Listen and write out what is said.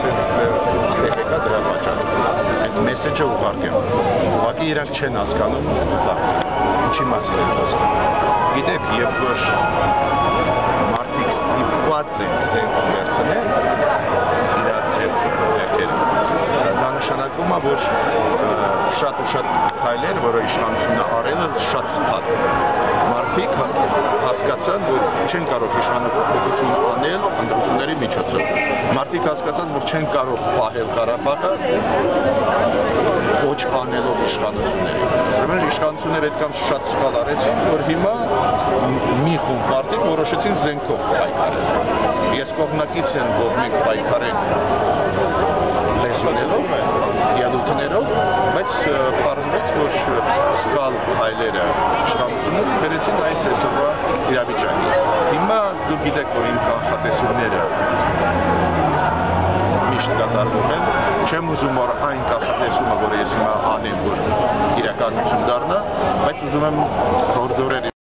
ես այստեղ եկա դրա պատճառով։ Այդ մեսեջը ուղարկեմ։ Ուղղակի իրանք չեն հասկանում ինչի մասին է խոսքը։ Գիտեք, երբ որ մարդիկ ստիպված են զենք վերցնել իր ձեռքերը, դա նշանակում է, որ շատ ու շատ քայլեր, որը իշխանությունը արել է, շատ սխալ։ Մարդիկ հասկացան, որ չեն կարող իշխանափոխություն անել ընտրությունների միջոցով։ Մարդիկ հասկացան, որ չեն կարող պահել Ղարաբաղը ոչ անելով իշխանությունների։ Ուրեմն իշխանությունները այդքան շատ սխալ արեցին, որ հիմա մի խումբ մարդիկ որոշեցին զենքով պայքարել։ Ես կողմնակից եմ, որ մենք պայքարենք լեզուներով, ելույթներով, բայց պարզվեց, որ սխալ հայլերը իշխանությունները բերեցին այս այսօրվա իրավիճակի։ Հիմա դուք գիտեք, որ իմ կանխատեսումները միշտ կատարվում են, չեմ ուզում որ այն կանխատեսումը, որը ես հիմա անեմ, որ իրականություն դառնա, բայց ուզում եմ հորդորել